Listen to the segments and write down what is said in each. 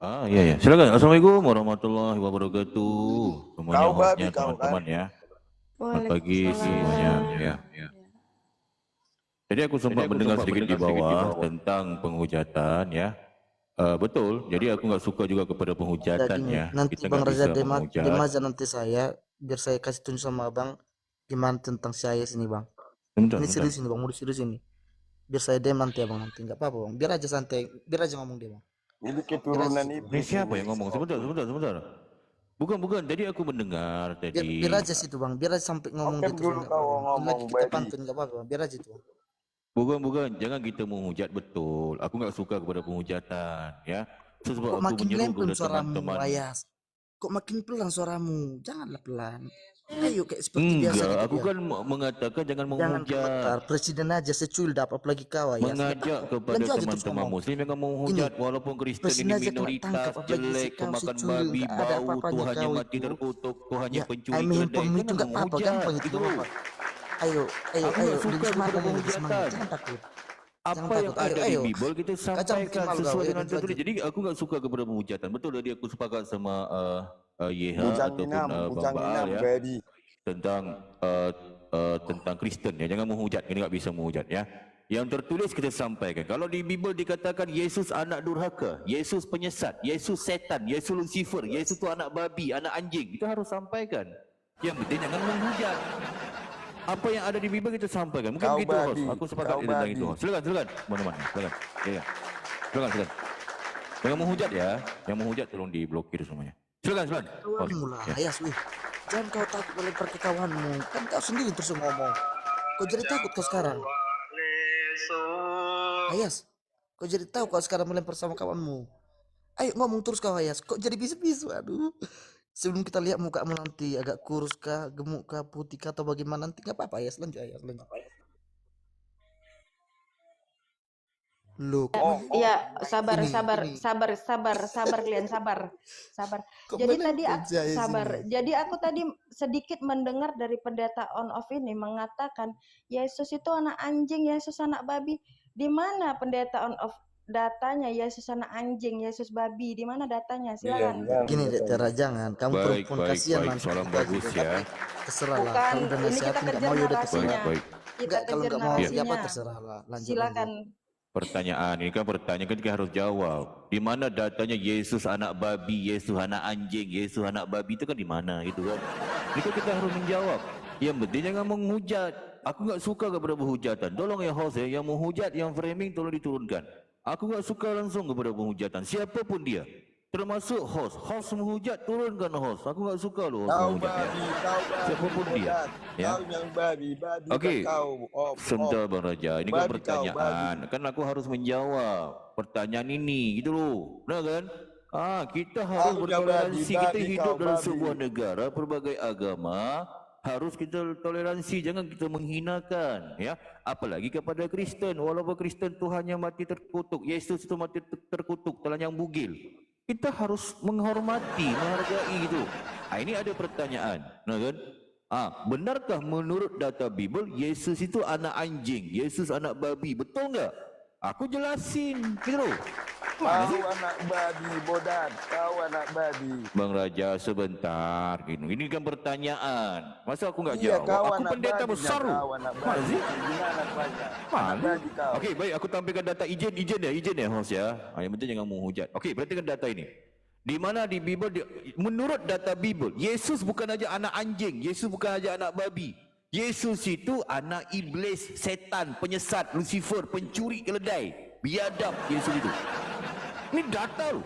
Iya ya. Silakan. Assalamualaikum warahmatullahi wabarakatuh. Semuanya Kau hostnya babi kau kan? teman-teman ya. Selamat pagi semuanya Waalaikumsalam. ya. Jadi aku sempat mendengar sedikit di bawah tentang penghujatan ya. Betul. Jadi aku nggak suka juga kepada penghujatan Jadi ya. nanti Kita Bang nggak Reza bisa menghujat. Demaza nanti saya biar saya kasih tunjuk sama Abang gimana tentang saya sini Bang. Ini serius ini Bang, mau serius ini. Biar saya dem nanti Abang nanti nggak apa-apa Bang. Biar aja santai, biar aja ngomong dia Bang. Ini keturunan Ini siapa yang ngomong? Sebentar. Bukan. Jadi aku mendengar tadi. Biar aja situ Bang, biar aja sampai ngomong Oke, gitu. dulu kau ngomong kita babi. pantun nggak apa-apa, biar aja itu. Bukan. Jangan kita menghujat betul. Aku nggak suka kepada penghujatan ya. Sebab Kok aku makin menyeru pelan kepada suaramu, teman-teman. Ayas? Kok makin pelan suaramu? Janganlah pelan. Ayo kayak seperti biasa gitu. Aku kan mengatakan jangan Jangan menghujat. komentar. Presiden aja secuil dapat apalagi kau Ayas. Mengajak kepada teman-teman muslim yang menghujat walaupun Kristen ini minoritas, jelek, pemakan babi, bau, Tuhannya mati terkutuk, Tuhannya pencuri keledai. Itu nggak apa-apa, gampang itu. Ayo, suka kepada penghujatan. Jangan takut. Apa yang ada di Bible kita sampaikan sesuai dengan tertulis. Jadi aku nggak suka kepada penghujatan. Betul tadi aku sepakat sama YH ataupun Bang Baal ya tentang Kristen ya. Jangan menghujat, ini nggak bisa menghujat ya. Yang tertulis kita sampaikan. Kalau di Bible dikatakan Yesus anak durhaka, Yesus penyesat, Yesus setan, Yesus Lucifer, Yesus itu anak babi, anak anjing. Kita harus sampaikan. Yang penting jangan menghujat. Apa yang ada di Bible kita sampaikan. Mungkin gitu host. Aku sepakat tentang itu host. Silakan teman-teman. Silakan. Ya. Silakan. Jangan menghujat ya. Yang menghujat tolong diblokir semuanya. Silakan. Ayas, jangan kau takut melempar ke kawanmu. Kan kau sendiri terus ngomong. Kau jadi takut kau sekarang. Ayas, kau jadi tahu kau sekarang melempar sama kawanmu. Ayo ngomong terus kau Ayas. Kok jadi bisu-bisu? Aduh. Sebelum kita lihat mukamu nanti agak kurus kah, gemuk kah, putih kah atau bagaimana nanti nggak apa-apa Ayas. Lanjut. Loh, Iya, sabar kalian, sabar. Jadi tadi aku tadi sedikit mendengar dari pendeta on off ini mengatakan Yesus itu anak anjing, Yesus anak babi. Di mana pendeta on off datanya Yesus anak anjing, Yesus babi? Di mana datanya? Silakan. Gini Tera, jangan kamu perempuan kasihan nanti. Salam bagus ya. Terserah lah. Bukan, ini kita kerja narasinya. Kita kalau kerja nggak mau narasinya. apa terserah lah. Silakan. Pertanyaan ini kan kita harus jawab. Di mana datanya Yesus anak babi, Yesus anak anjing, Yesus anak babi itu kan di mana itu kan? Itu kita harus menjawab. Yang penting jangan menghujat. Aku nggak suka kepada penghujatan. Tolong ya host ya, yang menghujat, yang framing tolong diturunkan. Aku nggak suka langsung kepada penghujatan. Siapapun dia, termasuk host menghujat, turunkan host. Aku nggak suka loh host menghujat. Siapapun dia, ya. Oke. Sebentar Bang Raja, ini kan pertanyaan. Kan aku harus menjawab pertanyaan ini, gitu loh. Benar kan? Kita harus bertoleransi. Kita hidup dalam sebuah negara berbagai agama. Harus kita toleransi, jangan kita menghinakan ya, apalagi kepada Kristen. Walaupun Kristen Tuhannya mati terkutuk, Yesus itu mati terkutuk, telanjang bugil, kita harus menghormati, menghargai itu. Ini ada pertanyaan, nah kan? Benarkah menurut data Bible Yesus itu anak anjing, Yesus anak babi, betul nggak? Aku jelasin, gitu loh. Kau anak babi, bodan. Kau anak babi. Bang Raja sebentar, gitu. Ini kan pertanyaan. Masa aku nggak jawab? Aku pendeta besar loh. Mana sih? Mana? Oke, baik. Aku tampilkan data izin ya, host ya. Yang penting jangan menghujat. Oke, perhatikan data ini. Di mana di Bible, menurut data Bible, Yesus bukan aja anak anjing, Yesus bukan aja anak babi. Yesus itu anak iblis, setan, penyesat, Lucifer, pencuri keledai, biadab Yesus itu. Ini data loh.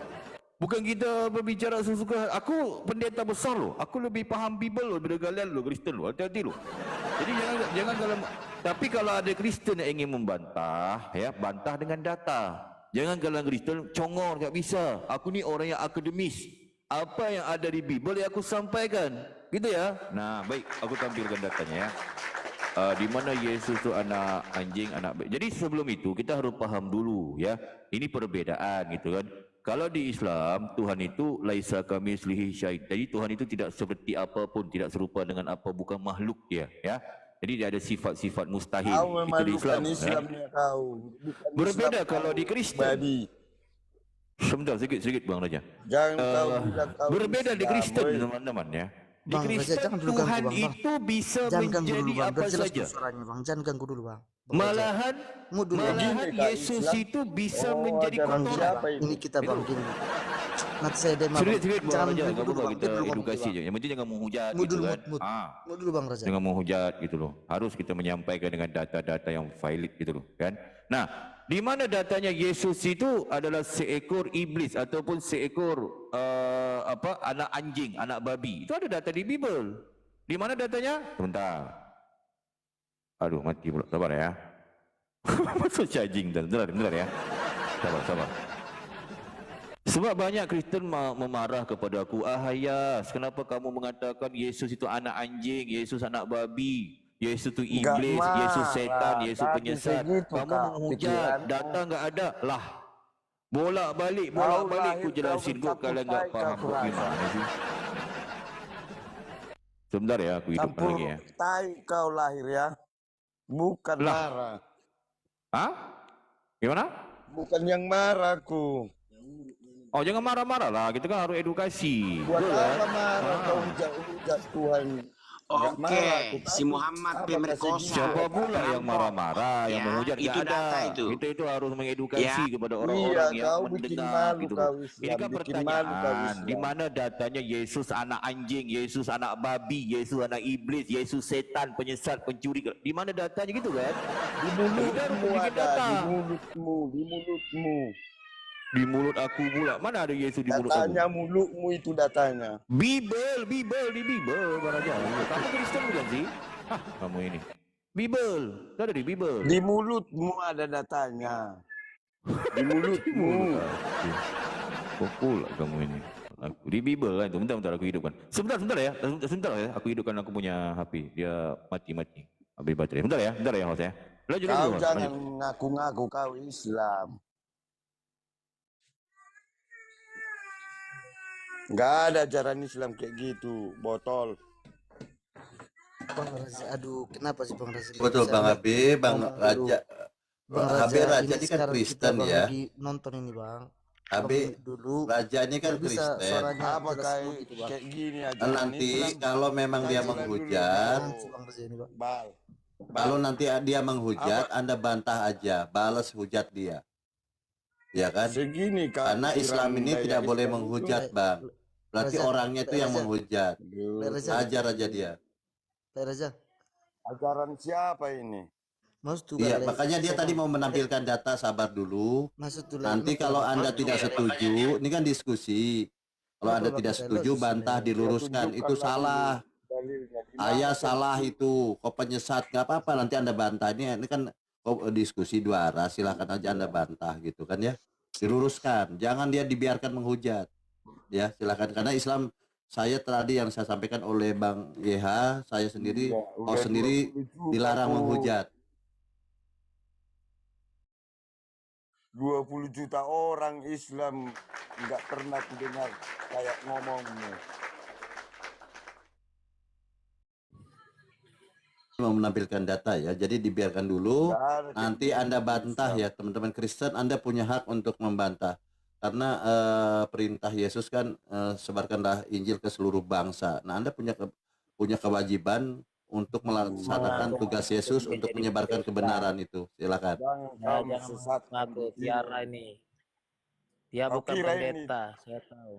Bukan kita berbicara sesuka. Aku pendeta besar loh. Aku lebih paham Bible loh daripada kalian loh, Kristen loh. Hati-hati loh. Jadi jangan kalau, tapi kalau ada Kristen yang ingin membantah, ya bantah dengan data. Jangan kalau Kristen congor, nggak bisa. Aku ni orang yang akademis. Apa yang ada di Bible yang aku sampaikan, gitu ya. Nah, baik, aku tampilkan datanya ya. Di mana Yesus itu anak anjing, anak baik. Jadi sebelum itu kita harus paham dulu ya. Ini perbedaan gitu kan. Kalau di Islam Tuhan itu laisa kamitslihi syai'. Jadi Tuhan itu tidak seperti apapun, tidak serupa dengan apa, bukan makhluk dia ya. Jadi dia ada sifat-sifat mustahil. Itu di Islam. Berbeda kalau di Kristen. Sebentar, sedikit Bang Raja. Jangan kau bilang kau Berbeda di Islam, Kristen woi. teman-teman ya. Di Bang Raja, Kristen jangan dulu Tuhan ganggu, Bang. itu bisa Jangan ganggu menjadi dulu, Bang. apa Biar jelas saja. dulu suaranya, Bang. Jangan ganggu dulu, Bang. Bang Raja. Malahan Mut dulu, Bang. malahan Begini, Kak, Yesus Islam. itu bisa Oh, menjadi ajaran kotoran. siapa Bang, ini? ini kita, Bang, gini. Nanti saya demo, Bang. Sedikit Bang Jangan Raja, dulu, enggak dulu, apa-apa Bang. kita Biar dulu ngomong, edukasi Bang. aja. Yang penting jangan menghujat Mut gitu dulu, kan. mut. Mut dulu, Bang Raja. Jangan menghujat gitu loh. Harus kita menyampaikan dengan data-data yang valid gitu loh, kan? Nah, di mana datanya Yesus itu adalah seekor iblis ataupun seekor anak anjing, anak babi. Itu ada data di Bible. Di mana datanya? Sebentar. Aduh, mati pula. Sabar ya. Masuk charging dah. Bentar ya. Sabar. Sebab banyak Kristen memarah kepada aku. Hayas, kenapa kamu mengatakan Yesus itu anak anjing, Yesus anak babi, Yesus itu iblis, Enggak Yesus setan, marah, Yesus tapi penyesat. segitu, Kamu Kak, menghujat, pikiranmu. data enggak ada. Lah. Bolak-balik ku jelasin kau kalau enggak faham bagaimana sih. Sebentar ya, aku hidupkan Campur lagi ya. tai kau lahir ya. Bukan Lah. marah. Hah? Gimana? Bukan yang marah aku. Oh, jangan marah-marah lah. Kita kan harus edukasi. Buat Betul kan? apa marah kau hujat Tuhan? Nggak marah aku, Oke, si tapi Muhammad apa pemerkosa. kasih Siapa dia? pula yang marah-marah, yang Ya, menghujat? itu Nggak ada. data itu. Kita itu harus mengedukasi Ya. kepada Iya, orang-orang yang kau bikin mendengar malu gitu. kau Ini Islam, kan bikin malu kau pertanyaan, Islam. di mana datanya Yesus anak anjing, Yesus anak babi, Yesus anak iblis, Yesus setan, penyesat, pencuri? Di mana datanya gitu kan? Di mulutmu Kita harus bikin ada, data. di mulutmu. Di mulut aku pula. Mana ada Yesus di mulut aku? Datanya mulutmu itu datanya. Bible di Bible, Bang Raja. Kamu Kristen bukan sih? Hah, kamu ini. Bible, itu ada di Bible. Di mulutmu ada datanya. Di mulutmu. Kok pula kamu ini? Aku di Bible kan itu. Bentar aku hidupkan. Sebentar ya. Sebentar ya. Aku hidupkan aku punya HP. Dia mati. Habis baterai. Bentar ya host ya. Lanjut. Kau Host. jangan Lanjut. ngaku-ngaku kau Islam. Nggak ada ajaran Islam kayak gitu, botol. Bang Raja, aduh, kenapa sih Bang Raja? Betul Bisa Bang lihat Abi, Bang ngomong dulu. Raja. Bang Abi Raja ini kan sekarang Kristen kita Bang ya. lagi nonton ini Bang. Abi Ngomong dulu. Raja ini kan Biar bisa Kristen. suaranya Apa jelas kayak dulu gitu, Bang. kayak gini ajaran Nanti Islam? kalau memang dia Kajian dulu, menghujat, Bang. Si Bang Raja ini Bang. Bal. kalau nanti dia menghujat, Anda bantah aja, balas hujat dia. Ya kan? Segini Kak. Karena Islam ini pikiran tidak daya boleh Islam itu. menghujat, Bang. Berarti Raja, orangnya itu yang Raja. menghujat. Aduh, Raja. Ajar aja dia. Pak Raja, ajaran siapa ini? maksud tuh Iya, Bang, makanya dia tadi mau menampilkan data, sabar dulu. maksud tuh Nanti kalau Anda tidak setuju, ini kan diskusi. Kalau Anda tidak setuju, bantah, diluruskan. Itu salah. Dalilnya. Di mana Ayah dalil? salah itu. Kok penyesat, nggak apa-apa. Nanti Anda bantah. Ini kan diskusi dua arah. Silahkan aja Anda bantah gitu kan ya. Diluruskan. Jangan dia dibiarkan menghujat. Ya, silakan. Karena Islam, saya tadi yang saya sampaikan oleh Bang YH, saya sendiri, Iya, udah sendiri 20 juta dilarang tuh. menghujat. 20 juta orang Islam nggak pernah dengar kayak ngomongnya. Mau menampilkan data ya, jadi dibiarkan dulu. Nggak ada kayak Nanti gitu Anda di bantah Islam. ya, teman-teman Kristen, Anda punya hak untuk membantah. Karena perintah Yesus kan sebarkanlah Injil ke seluruh bangsa. Nah, Anda punya kewajiban untuk melaksanakan tugas Yesus untuk menyebarkan kebenaran itu. Silakan. Jangan Ya, kau jangan sesatkan ngaku diri. Tiara ini. Dia Kau bukan kira ini- pendeta, saya tahu.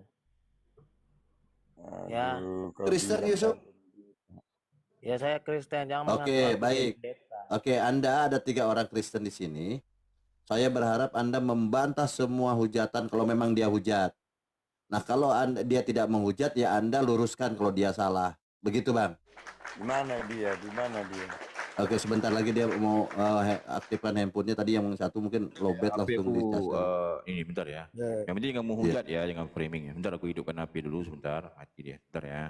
Ya. Aduh, kau Kristen bilang Yusuf? Ya saya Kristen, jangan Oke, mengaku-ngaku baik. pendeta. Oke, Anda ada 3 orang Kristen di sini. Saya berharap Anda membantah semua hujatan kalau memang dia hujat. Nah, kalau dia tidak menghujat, ya Anda luruskan kalau dia salah. Begitu, Bang. di mana dia? Di mana dia? Oke, sebentar lagi dia mau aktifkan handphonenya. Tadi yang satu mungkin lowbat HP langsung aku dicas. ini bentar ya. Ya. Yang penting jangan menghujat ya, jangan framing ya. Bentar aku hidupkan HP dulu sebentar, mati dia. Bentar ya.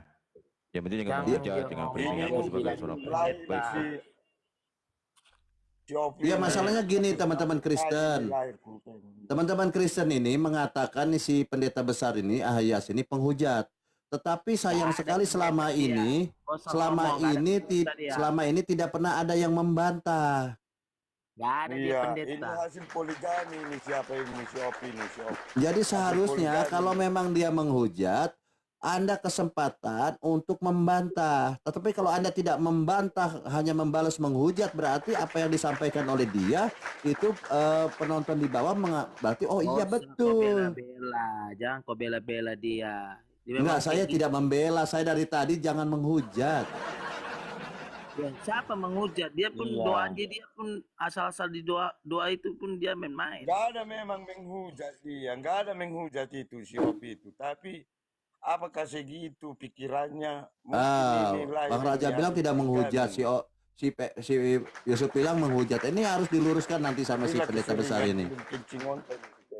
Yang penting jangan Jangan menghujat, dia jangan ngomong framing aku sebagai bilang seorang pendeta. Lain baik. si Opi Iya, ini. masalahnya gini, teman-teman Kristen. Lahir kultur. Teman-teman Kristen ini mengatakan si pendeta besar ini, Ahayas ini penghujat. Tetapi sayang sekali selama ini, Kosong ngomong, nggak ada pendeta dia. selama ini tidak pernah ada yang membantah. Nggak ada dia Iya, pendeta. ini hasil poligami ini siapa ini si Opi ini si Opi. Jadi seharusnya poligami. kalau memang dia menghujat, Anda kesempatan untuk membantah. Tetapi kalau Anda tidak membantah, hanya membalas menghujat, berarti apa yang disampaikan oleh dia itu penonton di bawah berarti oh iya Kau betul. bela-bela, jangan kau bela-bela dia. Enggak, saya tidak membela. Saya dari tadi jangan menghujat. Ya, siapa menghujat? Dia pun Iya. doa dia pun asal-asal di doa itu pun dia main-main. Nggak ada memang menghujat dia, nggak ada menghujat itu si Opi itu. Tapi apakah segitu pikirannya? Mungkin nilai Bang Raja yang bilang tidak menghujat, dihasilkan. si Yusuf bilang menghujat. Ini harus diluruskan nanti sama si Inilah pendeta besar keseringan ini. kencing ontek itu.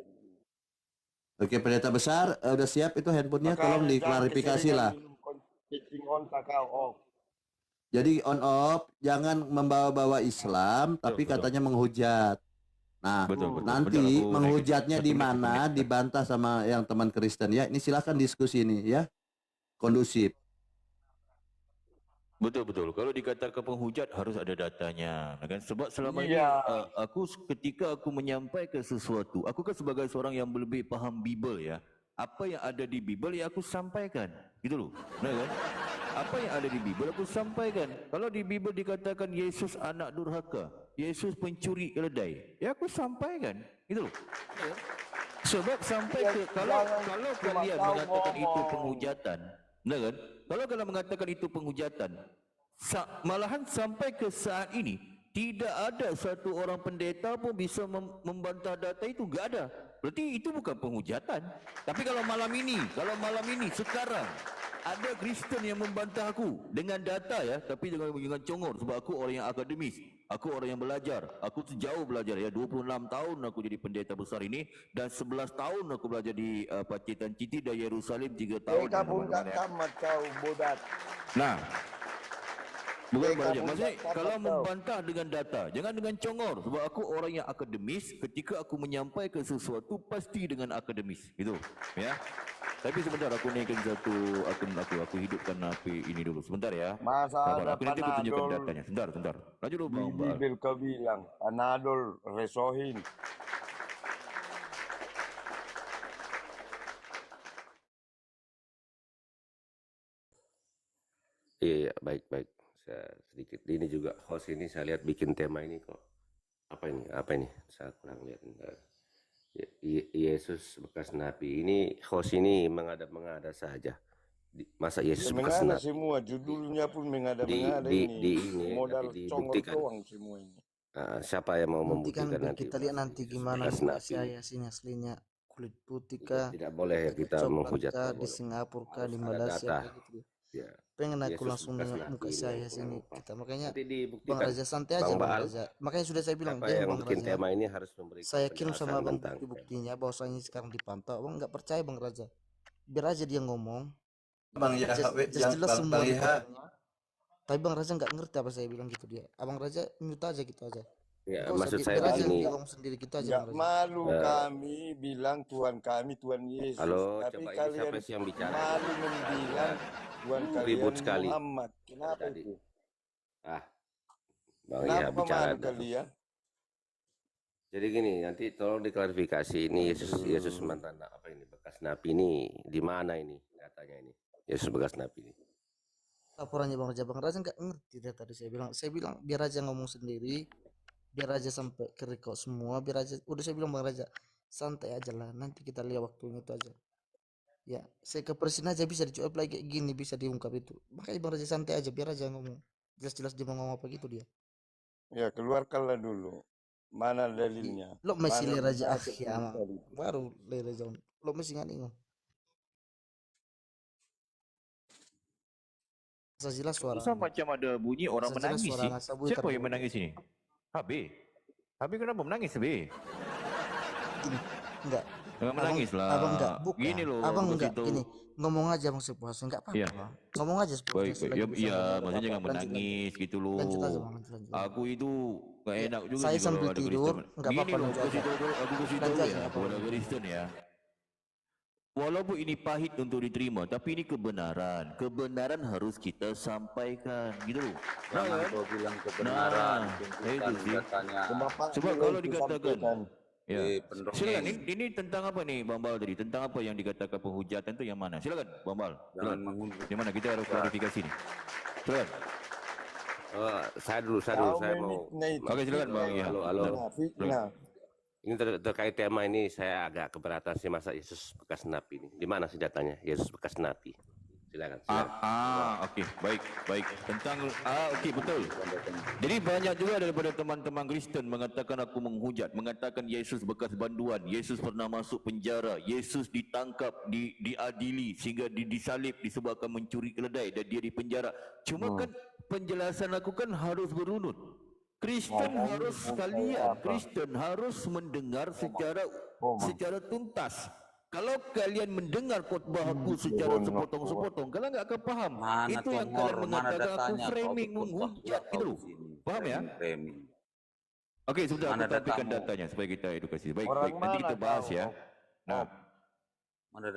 Oke, pendeta besar, udah siap itu handphonenya, tolong Makanya jangan diklarifikasi lah. keseringan minum kencing ontak kau. Oh. Jadi on off, jangan membawa-bawa Islam, tapi betul. katanya menghujat. Nah, Betul. nanti Bentar, aku menghujatnya naikin. di mana, dibantah sama yang teman Kristen ya. Ini silakan diskusi ini ya, kondusif. Betul. Kalau dikatakan penghujat harus ada datanya, kan? Sebab selama ini Iya. ketika aku menyampaikan sesuatu, aku kan sebagai seorang yang lebih paham Bible ya. Apa yang ada di Bible ya aku sampaikan, gitu loh, benar kan? Apa yang ada di Bible aku sampaikan. Kalau di Bible dikatakan Yesus anak durhaka, Yesus pencuri keledai, ya aku sampaikan, gitu loh. Sebab sampai ke kalau kalian mengatakan itu penghujatan, benar kan? Kalau kalian mengatakan itu penghujatan, malahan sampai ke saat ini tidak ada satu orang pendeta pun bisa membantah data itu, enggak ada. Berarti itu bukan penghujatan. Tapi kalau malam ini sekarang ada Kristen yang membantah aku dengan data ya, tapi dengan congor, sebab aku orang yang akademis, aku orang yang belajar, aku sejauh belajar ya, 26 tahun aku jadi pendeta besar ini dan 11 tahun aku belajar di Pacitan Citi dan Yerusalem 3 tahun. Kamu nggak tamat kau bodat. Nah, bukan belajar. kamu Maksudnya tak kalau tahu. membantah dengan data, jangan dengan congor. Sebab aku orang yang akademis, ketika aku menyampaikan sesuatu pasti dengan akademis, gitu. Ya. Tapi sebentar aku naikkan satu akun aku hidupkan HP ini dulu. Sebentar ya. Masa Sabar, ada aku nanti aku tunjukkan Panadol datanya. Sebentar. Lanjut dulu di Bang. Bible kau bilang Panadol Resohin. Iya, baik. Saya sedikit. Ini juga host ini saya lihat bikin tema ini kok. Apa ini? Saya kurang lihat. Yesus bekas nabi. Ini host ini mengada-mengada saja. Masa Yesus bekas Mengada nabi? semua, judulnya pun mengada-mengada di ini. Modal nanti congor dibuktikan. doang semua ini. Siapa yang mau Nanti kan membuktikan nanti? kita lihat nanti Yesus gimana bekas muka nabi. saya aslinya kulit putih kah, Tidak boleh ya kita coklat menghujat. kah, nggak di boleh. Singapura kah, Harus di ada Malaysia data. kah, gitu. Ya. Pengen aku Yesus langsung bekas nengok muka nabi, saya kurang sini apa. kita, makanya Nanti Bang dibuktikan. Raja santai aja Bang Bang Baal, Raja, makanya sudah saya bilang siapa deh yang Bang bikin Raja, tema ini harus memberikan saya kirim sama penjelasan Bang tentang bukti-buktinya bahwasanya sekarang dipantau. Abang nggak percaya Bang Raja, biar aja dia ngomong. Bang ya, Jelas semua di fotonya. Tapi Bang Raja nggak ngerti apa saya bilang gitu dia. Abang Raja mute aja gitu aja. ya, Nggak usah, maksud saya biar aja begini. dia ngomong sendiri gitu aja Nggak Bang Raja. malu kami bilang Tuhan kami Tuhan Yesus. Halo, Tapi coba ini kalian siapa sih yang bicara? malu membilang Tuhan kalian Ribut sekali. Muhammad. Kenapa Tadi. itu? Bang Kenapa ya bicara. malu kalian? Jadi gini, nanti tolong diklarifikasi ini Yesus mantan apa ini bekas nabi ini di mana ini datanya ini? Yesus bekas nabi ini. Laporannya Bang Raja nggak ngerti dia tadi saya bilang biar aja ngomong sendiri, biar aja sampai ke record semua, biar aja udah saya bilang Bang Raja santai aja lah, nanti kita lihat waktunya itu aja ya. Saya ke Presiden aja bisa dicoba lagi kayak gini, bisa diungkap itu, makanya Bang Raja santai aja, biar aja ngomong jelas-jelas dia mau ngomong apa gitu dia. Ya keluarkanlah dulu. Mana dalilnya? Lo masih Mana le Raja bukti akhir tadi? baru le Raja lo masih nggak nih jelas suara Susah macam ada bunyi orang Jelas menangis suara sih. anak sabu Siapa ikan yang bau. menangis ini? Habis kenapa menangis Habis? enggak Jangan menangis lah. abang enggak bukan Gini loh. abang aku enggak kasih tahu. gini ngomong aja Bang sepuasnya enggak apa-apa Iya. Bang. Ngomong aja sepuasnya Baik. selagi Ya, bisa iya, ngomong, maksudnya jangan apa-apa. menangis gitu loh. Lanjut aja Bang, lanjut. Aku itu gak Ya, enak juga saya sih kalau sambil ada tidur, Kristen. nggak Gini apa-apa, loh, lanjut aku kasih aja. tahu Lanjut ya aja, nggak kepada apa-apa. Kristen ya. walaupun ini pahit untuk diterima, tapi ini kebenaran. Kebenaran harus kita sampaikan, gitu. Jangan kau bilang kebenaran, tunjukkan itu sih. datanya. Sebab kalau dikatakan, ya, pendongeng. silakan. Ini tentang apa nih, Bang Bal tadi? Tentang apa yang dikatakan penghujatan itu yang mana? Silakan, Bang Bal. Jangan menghujat. Di mana kita harus klarifikasi nih? Silakan. Saya dulu, saya mau. Oke, silakan Bang. Ya. Halo. Ini terkait tema ini saya agak keberatan sih, masa Yesus bekas nabi ini. Di mana sih datanya Yesus bekas nabi? Silakan. Oke, baik. Tentang oke, betul. Jadi banyak juga daripada teman-teman Kristen mengatakan aku menghujat, mengatakan Yesus bekas banduan, Yesus pernah masuk penjara, Yesus ditangkap, diadili sehingga disalib disebabkan mencuri keledai dan dia dipenjara. Cuma kan penjelasan aku kan harus berunut. Kristen harus sekalian, Kristen harus mendengar secara tuntas. Kalau kalian mendengar khotbah aku secara sepotong-sepotong, kalian nggak akan paham. Itu yang kalian mengatakan aku framing, menghujat, gitu. Paham ya? Oke, sudah aku tampilkan datanya supaya kita edukasi. Baik, nanti kita bahas ya. Nah,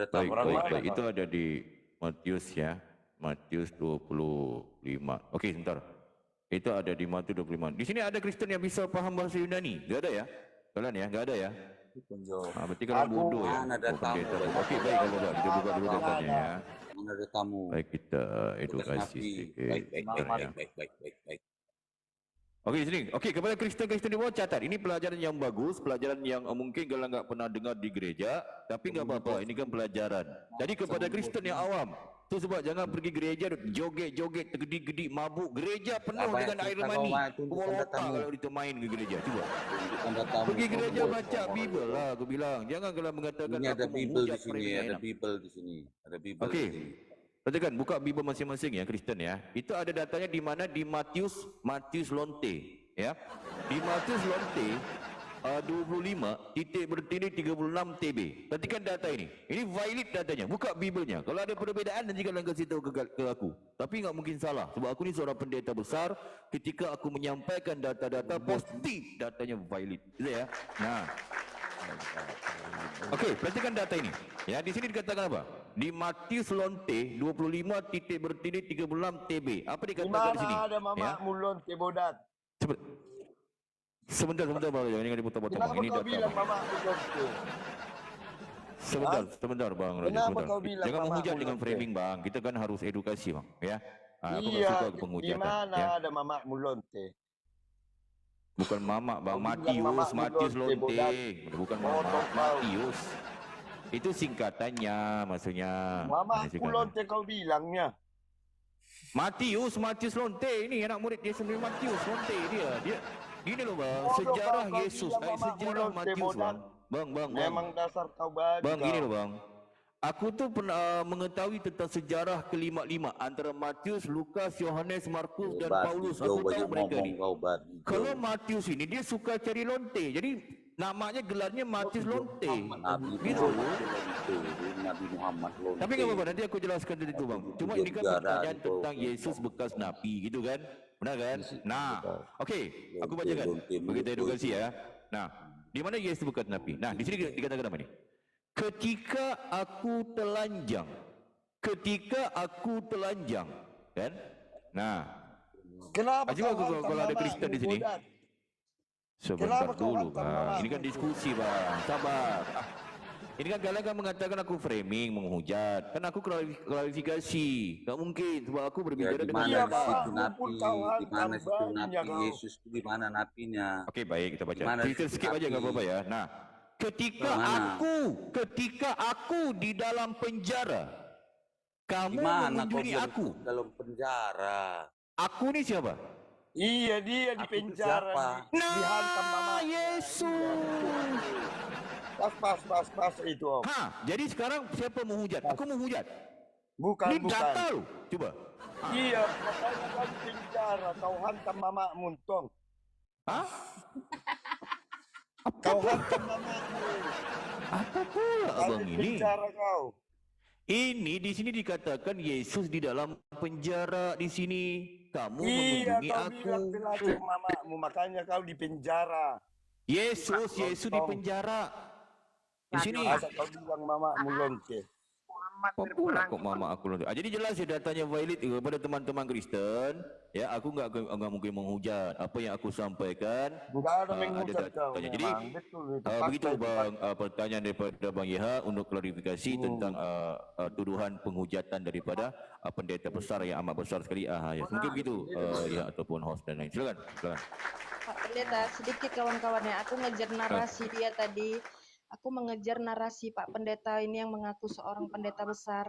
baik. Itu ada di Matius ya, Matius 25. Oke, sebentar. Itu ada di Matius 25. Di sini ada Kristen yang bisa paham bahasa Yunani? Gak ada ya? Kalian ya? Gak ada ya? Berarti kalian bodoh ya? Oke, baik kalau enggak. Kita buka dulu datanya ya. Ada tamu. Baik, kita edukasi sedikit. Baik. Oke, sini. Oke, kepada Kristen-Kristen di bawah catat. Ini pelajaran yang bagus, pelajaran yang mungkin kalian nggak pernah dengar di gereja, tapi nggak apa-apa. Ini kan pelajaran. Jadi kepada Kristen yang awam, tu sebab jangan pergi gereja joget-joget, tergedi-gedi, mabuk. Gereja penuh dengan air mani. Otak kalau itu main ke gereja. Cuba. Pergi gereja baca Bible lah, aku bilang. Jangan kalian mengatakan Ini ada Bible di sini, ada Bible di sini. Ada Bible. Okey. Perhatikan, buka Bible masing-masing ya, Kristen ya. Itu ada datanya di mana? Di Matius Lonte, ya. Di Matius Lonte 25 titik bertini 36 TB. Perhatikan data ini. Ini valid datanya. Buka Biblenya. Kalau ada perbezaan nanti kalian kasih tahu ke aku. Tapi enggak mungkin salah sebab aku ni seorang pendeta besar. Ketika aku menyampaikan data-data pasti datanya valid. Gitu ya. Nah. Okey, perhatikan data ini. Ya, di sini dikatakan apa? Di Matius Lonte 25 titik bertini 36 TB. Apa dikatakan di sini? Ada Mama Lonte bodat. Sebentar bang, jangan dipotong-potong. Ini kau data bilang bang. Mama Lonte? Sebentar bang. Kenapa kau bilang jangan Mama menghujat dengan Lonte? framing bang. Kita kan harus edukasi bang. Ya. Aku Iya, suka di penghujatan. mana Ya. ada Mama Lonte? Bukan Mama bang, Kau bilang Matius Mama Lonte. Lonte, Bukan Oh, Mama, tahu. Matius. Itu singkatannya maksudnya. Mama Ini singkatan. Lonte kau bilangnya. Matius Lonte ini anak murid dia sendiri Matius Lonte dia gini loh bang, Oh, sejarah kau Yesus, bilang Mama sejarah Lonte Matius bodat. bang. Memang dasar kau baju. Bang, gini kau. loh bang. Aku tuh pernah mengetahui tentang sejarah kelima-lima antara Matius, Lukas, Yohanes, Markus dan Paulus. Aku tahu mereka ni. Kalau Matius ini dia suka cari lonte. Jadi namanya gelarnya Matius Lonte. Gitu. Nabi Muhammad Lonte. Tapi enggak apa-apa, nanti aku jelaskan dari itu bang. Cuma ini kan pertanyaan tentang Yesus bekas nabi gitu kan. Benar kan? Nah, okey, aku bacakan. Begitu edukasi ya. Nah, di mana Yesus bekas nabi? Nah, di sini dikatakan apa ni? Ketika aku telanjang, kan? Nah, Kenapa coba kau hantam kalau ada Mama Kristen di sini. bodat? Sebentar Kenapa kau dulu hantam bang. Mama Ini kan diskusi bang. Sabar. Ini kan kalian kan mengatakan aku framing, menghujat. Kan aku klarifikasi. Tak mungkin sebab aku Ya, berbicara di dengan mana Iya, di Pak. situ nabi? Mumpul kau Di mana hantam situ bajunya nabi kau. Yesus itu di mana nabinya? Okey, baik kita baca. Di mana Kita skip aja nabi? enggak apa-apa ya. Nah, ketika aku di dalam penjara, Di kamu mana kau mengunjungi aku. dalam penjara? Aku ni siapa? Iya, dia di Aku itu penjara. siapa? Dihantam Mama. Yesus. Pas itu. Om. Jadi sekarang siapa menghujat? Aku menghujat. Bukan. Ini data loh. Coba. Iya, makanya kau di penjara. Kau hantam Mama Muntong. Hah? Kau hantam Mama. Apa pula Kau abang di ini? penjara kau. Ini di sini dikatakan Yesus di dalam penjara di sini. Kamu Iya, mengunjungi kau aku. bilang pelacur mamamu, makanya kau di penjara. Yesus di penjara. Di sini. Masa kau bilang mamamu lonte? Apa pula kok mama aku lonte? Jadi jelas ya datanya valid kepada teman-teman Kristen. Ya, aku enggak mungkin menghujat. Apa yang aku sampaikan Enggak ada ada menghujat kau datanya. Jadi memang. Betul itu. begitu Fakta itu, bang, fakta. pertanyaan daripada Bang Yeha untuk klarifikasi tentang tuduhan penghujatan daripada pendeta besar yang amat besar sekali. Ya. Mungkin begitu ya ataupun host dan lain. Silakan. Pak Pendeta, sedikit kawan-kawannya, aku ngejar narasi dia tadi. Aku mengejar narasi Pak Pendeta ini yang mengaku seorang pendeta besar.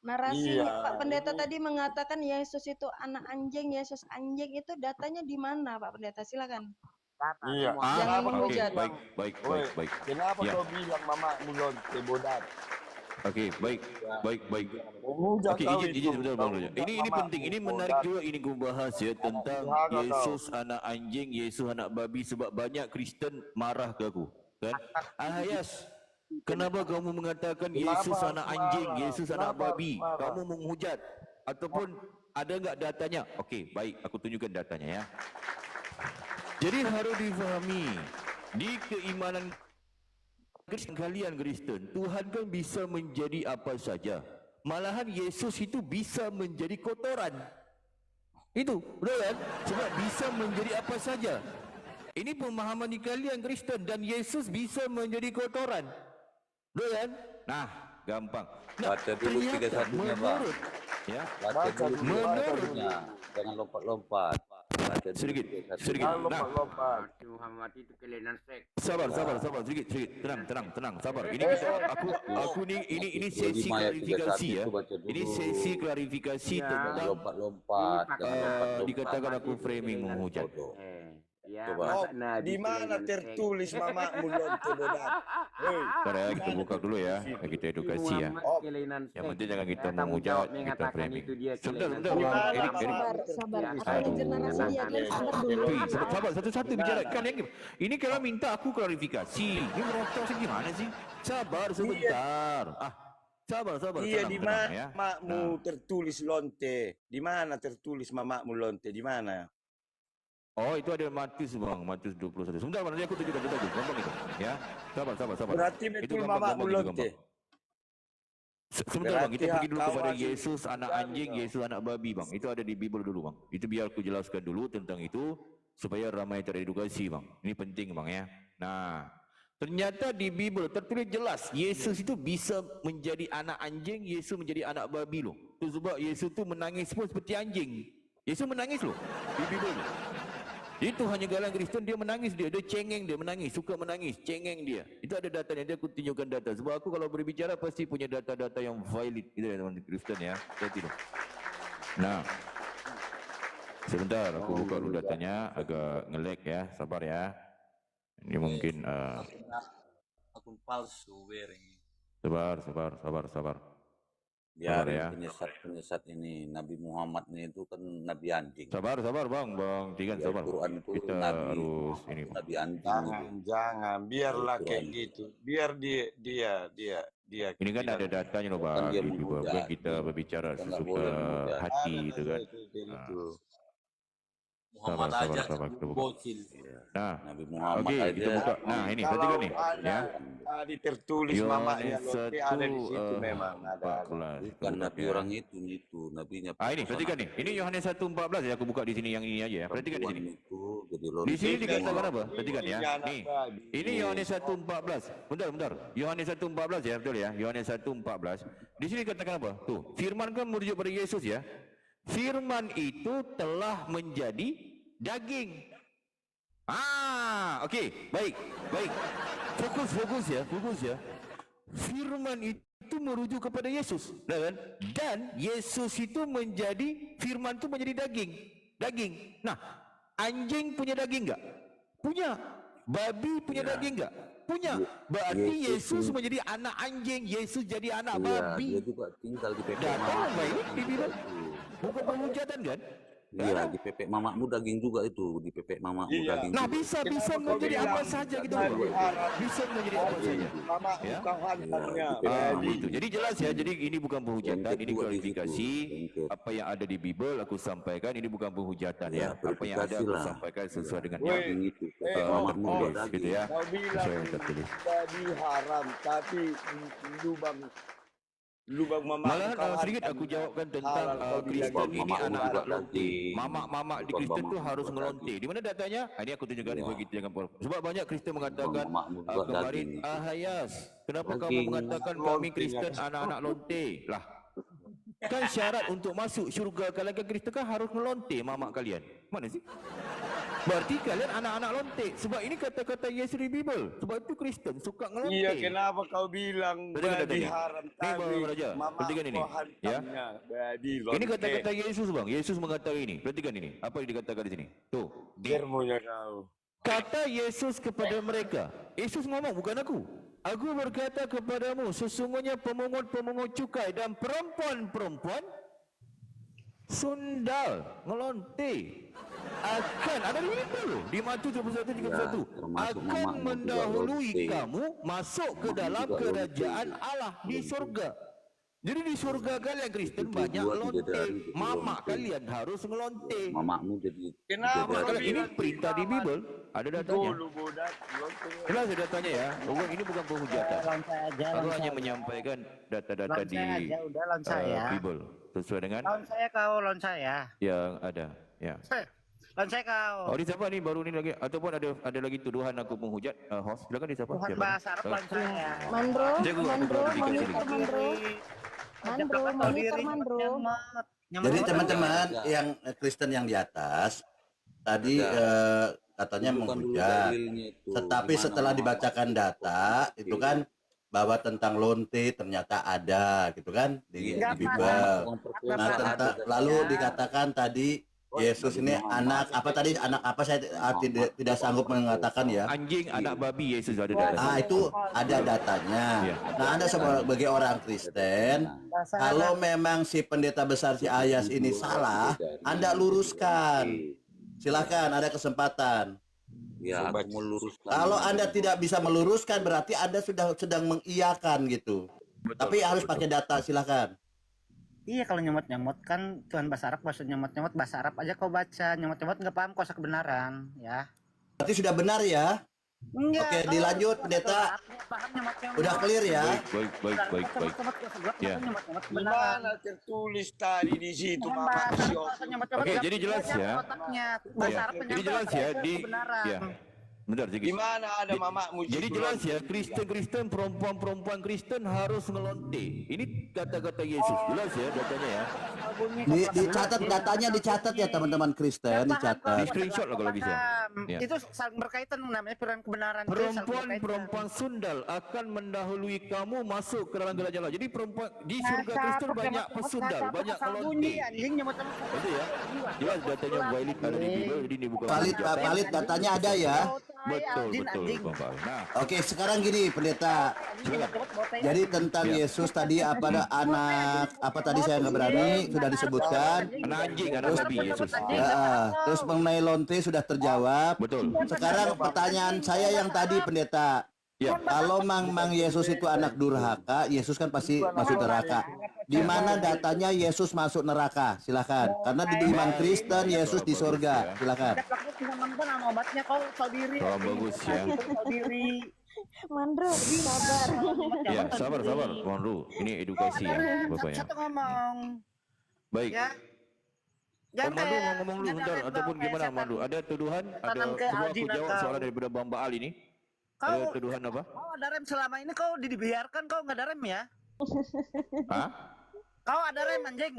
Narasi Iya, Pak Pendeta ini- tadi mengatakan Yesus itu anak anjing, Yesus anjing, itu datanya di mana Pak Pendeta? Silakan. Iya. Jangan Kenapa kau menghujat. bilang- Baik. Woi, kenapa Ya. kau bilang mamamu lonte bodat? Okey, baik. Menghujat Okey, kau izin itu. sebentar Kau Bang Roja. hujat Ini mamamu, penting. Ini menarik bodat. juga ini aku bahas ya tentang durhaka kau. Yesus anak anjing, Yesus anak babi sebab banyak Kristen marah ke aku. Kan? Ahayas, kenapa kamu mengatakan Yesus anak anjing, Yesus anak babi? Kamu menghujat ataupun ada enggak datanya? Okey, baik, aku tunjukkan datanya ya. Jadi harus difahami di keimanan kalian Kristen, Tuhan kan bisa menjadi apa saja. Malahan Yesus itu bisa menjadi kotoran. Itu, betul kan? Sebab bisa menjadi apa saja. Ini pemahaman di kalian Kristen dan Yesus bisa menjadi kotoran. Betul kan? Nah, gampang. Nah, Baca dulu 31-nya, Bang. menurut ya, Baca dulu menurut ayatnya. Jangan lompat-lompat. Baca dulu sedikit. 31. Jangan Nah, lompat-lompat. Muhammad itu kelainan seks. sabar, sedikit. Tenang, sabar. Ini aku ini sesi 25 ayat 31 klarifikasi ya. itu baca dulu. Ini sesi klarifikasi Ya. Jangan tentang lompat-lompat. Jangan lompat-lompat. dikatakan aku framing menghujat. Bodoh. Ya, Coba. Oh, masa Nabi di mana kelainan seks? tertulis mamamu lonte bodat? Hei, Bentar ya, kita buka dulu ya. Kita edukasi ya. Muhammad Oh, kelainan Yang seks. penting jangan kita Saya tanggung menghujat, jawab kita mengatakan framing. itu dia Sebentar, kelainan Bang seks. Erik. Sabar. Aku Aduh. ngejar narasi dia. Kalian sabar dulu. Sabar, satu-satu bicara. Ini kalau minta aku klarifikasi. Ini merotong sih gimana sih? Sabar sebentar. Sabar. Iya, tenang, di tenang, mana ya. mamamu tertulis lonte? Di mana tertulis mamamu lonte? Di mana? Oh, itu ada Matius bang, Matius 21. Sebentar, nanti aku tunjukkan itu, gampang itu, ya. Sabar. Berarti Itu betul gampang, mamamu itu lonte. gampang. Sebentar bang, kita Berarti pergi dulu kau kepada masih Yesus anak mencari anjing, kau. Yesus anak babi bang. Itu ada di Bible dulu bang. Itu biar aku jelaskan dulu tentang itu supaya ramai teredukasi bang. Ini penting bang ya. Nah, ternyata di Bible tertulis jelas Yesus itu bisa menjadi anak anjing, Yesus menjadi anak babi loh. Itu sebab Yesus itu menangis pun seperti anjing. Yesus menangis loh di Bible. Itu hanya galang Kristen dia menangis dia cengeng dia menangis, suka menangis, cengeng dia. Itu ada datanya, dia aku tunjukkan data. Sebab aku kalau berbicara pasti punya data-data yang valid gitu ya teman Kristen ya. Hati loh. Nah. Sebentar aku buka dulu datanya, agak nge-lag ya, sabar ya. Ini mungkin Akun palsu, Bering. sabar. Biar Sabar ya. penyesat ini Nabi Muhammad ini itu kan Nabi anjing. Sabar Bang Tigan Di sabar. Al-Quran itu Kita Nabi harus ini. Nabi anjing itu. Jangan, biarlah kayak Al-Quran. gitu. Biar dia. Ini kan ada datanya loh Bukan Bang. dia Di Bible. menghujat. Bukan kita berbicara Kita nggak sesuka boleh menghujat. hati itu kan. Itu. Muhammad Sabar, aja sabar, kita buka. bocil. Nah, Nabi Muhammad oke, aja. kita buka. Nah, ini Kalau perhatikan nih, ada ya. tadi tertulis Yohanes mamanya lonte ada di situ 1, memang ada. 14. Bukan Kita Nabi buka, orang ya. itu nabinya. Ini perhatikan nih. Ini Yohanes 1:14 ya. Aku buka di sini yang ini aja ya. Perhatikan di sini. Itu jadi Di sini lonte. dikatakan apa? Perhatikan ya. Ini anak Nih. babi. Ini Yohanes 1:14. Bentar. Yohanes 1:14 ya, betul ya. Yohanes 1:14. Di sini dikatakan apa? Tuh, firman kan merujuk pada Yesus ya. Firman itu telah menjadi daging. Okey, baik. Fokus ya. Firman itu merujuk kepada Yesus, kan? Dan Yesus itu menjadi firman itu menjadi daging. Nah, anjing punya daging enggak? Punya. Babi punya daging enggak? Punya. Berarti Yesus menjadi anak anjing, Yesus jadi anak Iya, babi. dia juga tinggal di pepek Datang mamamu. baik di Daging Bible. juga itu. Bukan penghujatan kan? Iya, di pepek mamamu daging juga itu, di pepek mamamu Iya. daging. Nah, juga. bisa Kenapa kau menjadi bilang apa saja gitu tadi loh. Arab? Bisa menjadi apa saja. Mama Ya. kau hantarnya. Itu. Jadi jelas ya. Jadi ini bukan penghujatan, Lengket ini juga di klarifikasi. situ, lengket. Apa yang ada di Bible aku sampaikan, ini bukan penghujatan ya. Ya, Apa yang ada aku verifikasi lah. sampaikan sesuai dengan Woi, yang Daging itu. tertulis daging. gitu ya. Kau bilang Sesuai yang tertulis. tadi haram, tapi lubang Lu bang mama Malahan sedikit aku jawabkan tentang Kristen ini anak-anak lonte. Mamak-mamak di Kristen tu harus ngelonte. Di mana datanya? Ini aku tunjukkan begitu jangan por. Sebab banyak Kristen mengatakan kemarin Hayas, kenapa kamu mengatakan kami Kristen anak-anak lonte? Lah, kan syarat untuk masuk syurga kalangan Kristen kan harus ngelonte mamak kalian. Mana sih? Berarti kalian anak-anak lonte. Sebab ini kata-kata Yesus di Bible. Sebab itu Kristen suka ngelonte. Iya, kenapa kau bilang babi haram tadi? Mama perhatikan ini. Ya. Ini kata-kata Yesus bang. Yesus mengatakan ini. Perhatikan ini. Apa yang dikatakan di sini? Tuh. Germonya kau. Kata Yesus kepada mereka. Yesus ngomong, bukan aku. Aku berkata kepadamu, sesungguhnya pemungut-pemungut cukai dan perempuan-perempuan sundal, ngelonte akan ada di Bible di Matius 21:31 akan mendahului kamu masuk ke dalam kerajaan Allah di surga. Jadi di surga kalian Kristen banyak lonte. Mamak kalian harus ngelonte. Mamakmu jadi Kenapa kau Ini bilang perintah di Bible, ada datanya. dulu bodak? Jelas ada datanya ya. Ini bukan penghujatan. Aku hanya menyampaikan data-data di Bible sesuai dengan Lawan saya kau, lawan saya. yang ada. Ya. Lawan saya kau. Oh, di siapa nih baru ini lagi ataupun ada lagi tuduhan aku menghujat host? Silakan di siapa? Tuhan Siapa? bahasa Arab lawan saya. Mandro, Jago, Mandro, aku monitor Mandro. Mandro, monitor Mandro. Jadi teman-teman yang Kristen yang di atas tadi katanya Bukan dulu menghujat. dalilnya itu. Tetapi Gimana setelah Mama dibacakan data itu kan bahwa tentang lonte ternyata ada gitu kan di Bible. Nah, lalu dikatakan tadi Yesus ini anak apa tadi, anak apa, saya tidak sanggup mengatakan ya. Anjing, anak babi Yesus ada dalam. Itu ada datanya. Nah, Anda sebagai orang Kristen, kalau memang si pendeta besar si Ayas ini salah, Anda luruskan. Silakan, ada kesempatan. Ya, aku meluruskan. Kalau Anda tidak bisa meluruskan, berarti Anda sudah sedang mengiyakan gitu. Tapi harus pakai data, silakan. Iya, kalau nyomot-nyomot kan Tuhan bahasa Arab, maksud nyomot-nyomot bahasa Arab aja kau baca. Nyomot-nyomot nggak paham kosa kebenaran, ya. Berarti sudah benar ya? Enggak, Oke, dilanjut pendeta. paham nyomot-nyomot. Udah clear ya? Baik. Ya. Mana tertulis tadi di situ Mama Syok? Oke, jadi jelas ya. Bahasa Ya. Arab Jadi jelas ya di kebenaran. ya. Bentar Di sedikit. mana ada mamamu? Jadi jelas ya, Kristen-Kristen, perempuan-perempuan Kristen harus ngelonte. Ini kata-kata Yesus. Jelas ya datanya ya. Dicatat datanya, dicatat ya teman-teman Kristen, Di dicatat. screenshot lah kalau bisa. Ya. Itu saling berkaitan namanya peran kebenaran. itu saling berkaitan. Perempuan sundal akan mendahului kamu masuk ke dalam kerajaan Allah. Jadi perempuan di surga Kristen banyak pesundal, banyak kelonte. Itu ya. Jelas datanya valid ada di Bible. Jadi ini bukan Valid datanya ada ya. Betul. Bapak. Nah, Oke, sekarang gini pendeta. Jadi tentang Yesus tadi apa tadi saya nggak berani sudah disebutkan. anak anjing, anak babi Yesus. Terus mengenai lonte sudah terjawab. Betul. Sekarang pertanyaan saya yang tadi pendeta. Ya. Kalau Mang Yesus itu anak durhaka, Yesus kan pasti masuk neraka. Di mana datanya Yesus masuk neraka? Silakan. Karena di iman Kristen Yesus di surga. Silakan. Obatnya kau tahu diri. Oh, bagus ya. Mandro, sabar. Ya, sabar, Monru. Ini edukasi ya, Bapak ya. Satu ngomong. Baik. Ya. Om Mandu mau ngomong dulu bentar ataupun gimana Mandu? Ada tuduhan? Ada sebelum aku jawab soalan daripada Bang Baal ini. Ada tuduhan apa? Kau ada rem selama ini kau dibiarkan kau nggak ada rem ya? Hah? Kau ada rem anjing.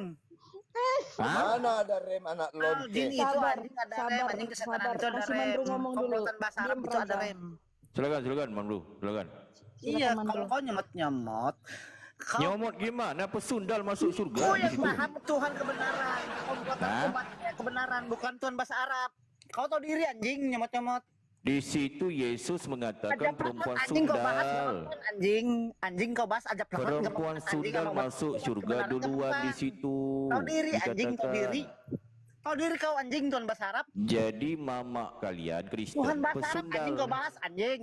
Mana ada rem anak lonte? Anjing itu anjing ada rem, anjing kesetanan itu ada Kasih rem. Mandro ngomong dulu. Komplotan bahasa Arab Diam, itu ada Raza. rem. Silakan Mandu, silakan. Iya, Mandro. kalau kau nyomot-nyomot, kau Nyomot gimana? Pesundal masuk surga kau di yang situ. paham Tuhan kebenaran. Kau bukan umatnya kebenaran, bukan Tuhan bahasa Arab. Kau tahu diri anjing nyomot-nyomot. Di situ Yesus mengatakan perempuan anjing kau bahas sundal. anjing kau bahas aja Perempuan sundal masuk surga duluan di situ. Tahu diri anjing, tahu Dikatakan. diri. Tahu diri kau anjing Tuhan bahasa Arab. Jadi mama kalian Kristen Tuhan bahasa Arab anjing kau pesundal. bahas anjing.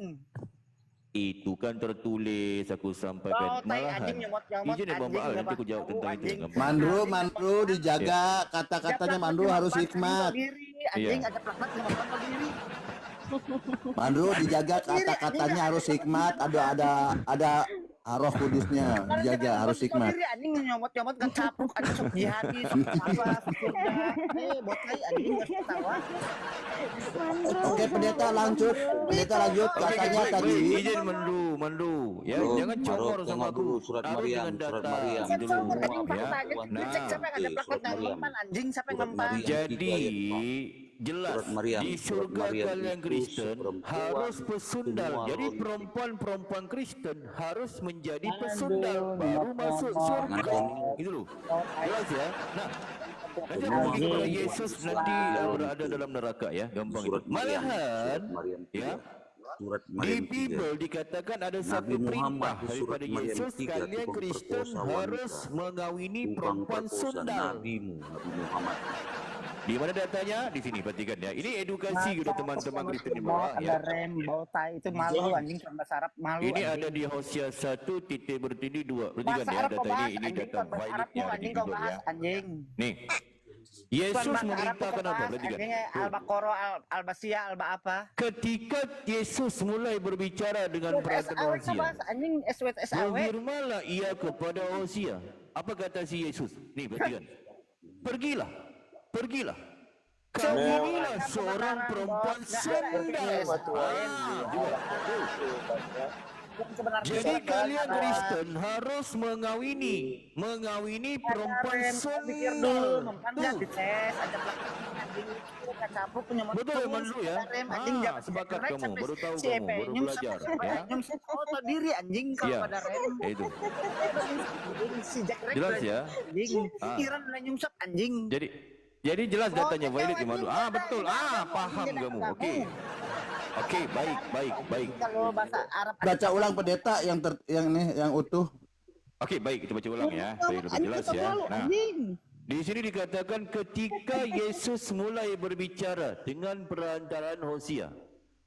Itu kan tertulis aku Kau sampaikan tai malahan. anjing nyomot-nyomot Izin ya Bang anjing Baal nanti aku jawab tentang itu. anjing. gampang. Mandru dijaga kata-katanya. Mandru harus hikmat. Anjing Iya. ada plakmat nyomot tahu diri. Mandru dijaga kata-katanya harus hikmat. Roh kudusnya dijaga, harus hikmat. Diri anjing nyomot-nyomot kan capuk anjing sok jihadi sok apa sok surga. Botai anjing enggak ketawa. Oke, pendeta lanjut. Pendeta lanjut katanya tadi. Izin mandu ya. Jangan congor sama aku. Surat Harus Maryam, dengan surat data. Maryam. Gitu Kan loh. anjing Ya. fakta aja. Cek siapa yang ada plakot yang mempan anjing siapa yang mempan. Jadi jelas Surat Maryam, di surat surga Maryam kalian itu Kristen seperempuan harus pesundal. semua Jadi orang. perempuan-perempuan Kristen harus menjadi pesundal baru masuk surga. Itu loh. Jelas ya. Nah, nanti pergi kepada Yesus nanti berada dalam neraka ya, gampang itu. Surat Maryam, Malahan surat Maryam ya. Surat Di Maryam 3. Bible dikatakan ada satu Nabi perintah Muhammad di surat daripada Maryam Yesus, 3, kalian tukang Kristen perkosa harus wanita, mengawini tukang perempuan perkosa sundal. nabimu, Nabi Muhammad. Di mana datanya? Di sini, perhatikan ya. Ini edukasi kepada teman-teman Kristen di bawah Ada ya. rem, botai itu malu anjing kan bahasa Arab malu. Ini anjing. ada di Hosea 1 titik bertindih 2. Perhatikan Bahasa ya Arab data kau bahas ini anjing data kan bahasa valid Arabmu yang ada di anjing kau Bible bahas ya. anjing. Nih. Bukan Yesus bahasa Arab memerintahkan kau apa? bahas Perhatikan. anjing Tuh. Al-Baqarah, Al-Basiyah, Alba apa? Ketika Yesus mulai berbicara dengan perkataan SAW kau Hosea, bahas anjing SW. berfirmanlah ia kepada Hosea. Apa kata si Yesus? Nih, perhatikan. Pergilah. Kau inilah seorang perempuan sundal. Jadi kalian Kristen harus mengawini perempuan sundal. Tuh. Betul Mandu ya. Sepakat kamu, baru tahu kamu, baru belajar ya. Foto diri anjing kau Iya, pada rem. itu. Si Jack Rex Jelas ya. anjing. Iran udah nyungsep anjing. Jadi jelas datanya valid Mandu. Betul. Paham kamu. Oke, baik. Kalau bahasa Arab Baca ulang pendeta yang utuh. Oke, baik, kita baca ulang ya. Baik, lebih jelas ya. Nah, di sini dikatakan ketika Yesus mulai berbicara dengan perantaraan Hosea,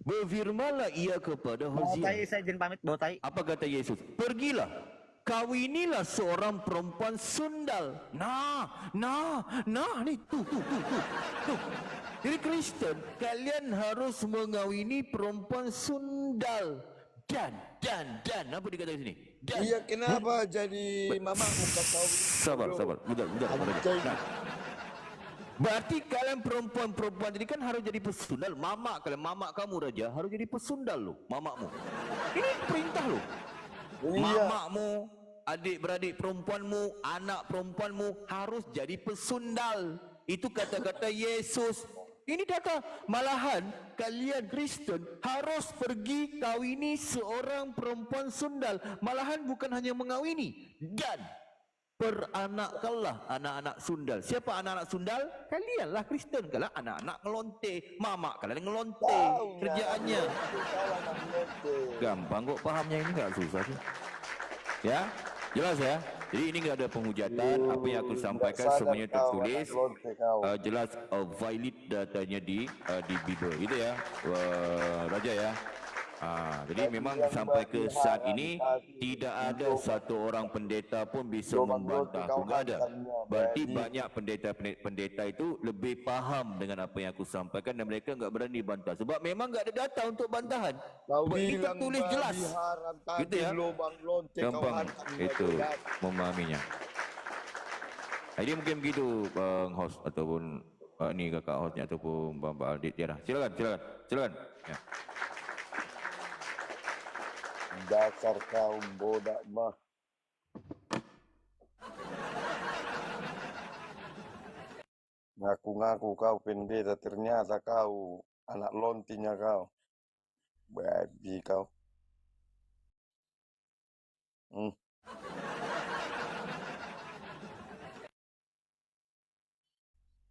berfirmanlah ia kepada Botai, Hosea. saya izin pamit Botai. Apa kata Yesus? Pergilah, kawinilah seorang perempuan sundal. Nah, nih, tuh. Jadi Kristen, kalian harus mengawini perempuan sundal. Dan, apa dikatakan sini? Dan. Iya, kenapa jadi mama muka kau? Sabar. Bentar. Nah, berarti kalian perempuan ini kan harus jadi pesundal. Mama kamu Raja harus jadi pesundal loh, mamamu. Ini perintah loh. Mamamu, adik-beradik perempuanmu, anak perempuanmu harus jadi pesundal. Itu kata-kata Yesus. Ini kata, malahan kalian Kristen harus pergi kawini seorang perempuan sundal. Malahan bukan hanya mengawini, dan peranakkanlah anak-anak sundal. Siapa anak-anak sundal? Kalianlah Kristen. Kalian anak-anak ngelonte. Mama kalian ngelonte. Kerjaannya gampang kok pahamnya, ini gak susah sih. Ya, jelas ya. Jadi ini nggak ada penghujatan. Apa yang aku sampaikan semuanya tertulis, jelas valid datanya di Bible, gitu ya, Raja ya. Jadi memang sampai ke saat ini tidak ada satu orang pendeta pun bisa membantah. Tidak ada. Berarti banyak pendeta itu lebih paham dengan apa yang aku sampaikan dan mereka nggak berani bantah. Sebab memang nggak ada data untuk bantahan. Ini tertulis jelas. Gitu ya. Gampang itu memahaminya. Jadi mungkin begitu Bang Host ataupun ni kakak hostnya ataupun Bang Aldit. Ya dah. Silakan. Ya. Dasar kaum bodak mah. Ngaku-ngaku kau pendeta, ternyata kau anak lontinya kau. Babi kau.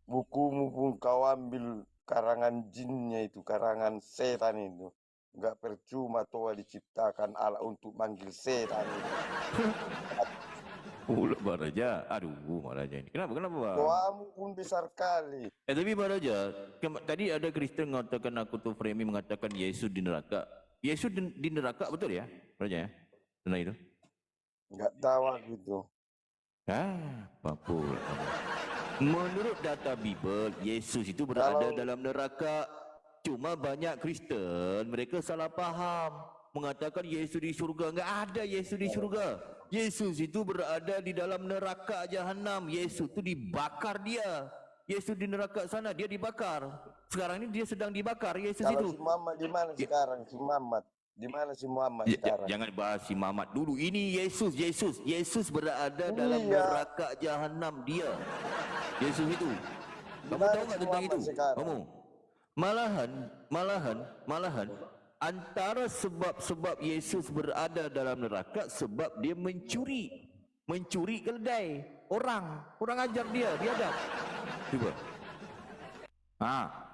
Bukumu pun kau ambil karangan jinnya itu, karangan setan itu. Enggak percuma Toa diciptakan Allah untuk manggil setan itu. Bang Raja, aduh Bang Raja ini. Kenapa Bang? Doamu pun besar kali. Tapi Bang Raja, tadi ada Kristen mengatakan aku tuh framing mengatakan Yesus di neraka. Yesus di neraka betul ya, Bang Raja ya? Benar itu? Enggak tahu gitu. Apa pula. Menurut data Bible, Yesus itu berada dalam neraka. Cuma banyak Kristen mereka salah faham. mengatakan Yesus di surga. Enggak ada Yesus di surga. Yesus itu berada di dalam neraka jahanam. Yesus itu dibakar dia. Yesus di neraka sana dia dibakar. Sekarang ini dia sedang dibakar Yesus Kalau itu. si Muhammad di mana sekarang? Si Muhammad di mana si Muhammad sekarang? Jangan bahas si Muhammad dulu. Ini Yesus berada dalam Iya. neraka jahanam dia. Yesus itu. Kamu Dimana tahu si nggak tentang Muhammad itu? sekarang? Kamu. Malahan antara sebab-sebab Yesus berada dalam neraka sebab dia mencuri keledai orang ajar dia biadab. Cuba.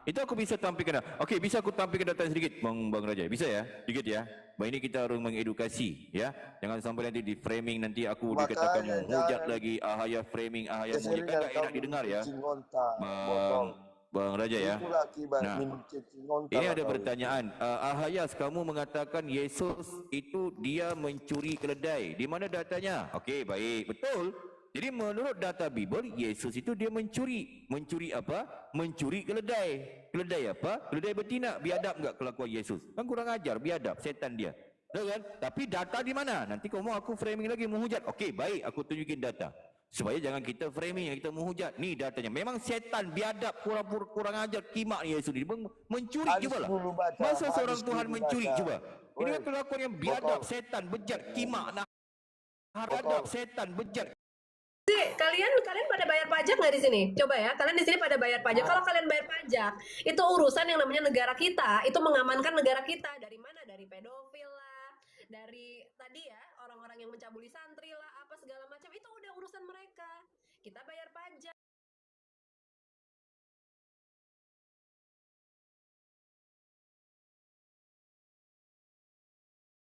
Itu aku bisa tampilkan. Okey, bisa aku tampilkan data sedikit, Bang Raja. Bisa ya? Sedikit ya. Baik, ini kita harus mengedukasi ya. Jangan sampai nanti di framing nanti aku Makanya dikatakan menghujat jangan- lagi ahaya framing, ahaya Keseringan menghujat. Kan kau enak didengar ya. mencing onta, botol. Bang Raja ya. Itulah akibat Nah, mencing onta ini lah ada kau. pertanyaan. Ahayas, kamu mengatakan Yesus itu dia mencuri keledai. Di mana datanya? Okey, baik. Betul. Jadi menurut data Bible, Yesus itu dia mencuri. Mencuri apa? Mencuri keledai. Keledai apa? Keledai betina. Biadab enggak kelakuan Yesus? Kan kurang ajar, biadab, setan dia. Tahu kan? Tapi data di mana? Nanti kau mau aku framing lagi menghujat. Okey, baik, aku tunjukin data. Supaya jangan kita framing, kita menghujat. Ni datanya. Memang setan, biadab, kurang ajar, kimak Yesus ni. Mencuri, Hadis cubalah. dulu baca, Masa seorang hadis Tuhan dulu mencuri, baca. cuba. Ini kan Weh, kelakuan yang biadab, botol. setan, bejat, kimak, hadap, setan, bejat. Kalian pada bayar pajak nggak di sini? Coba ya, kalian di sini pada bayar pajak. Kalau kalian bayar pajak, itu urusan yang namanya negara kita, itu mengamankan negara kita. Dari mana? Dari pedofil lah, dari tadi ya orang-orang yang mencabuli santri lah, apa segala macam, itu udah urusan mereka. Kita bayar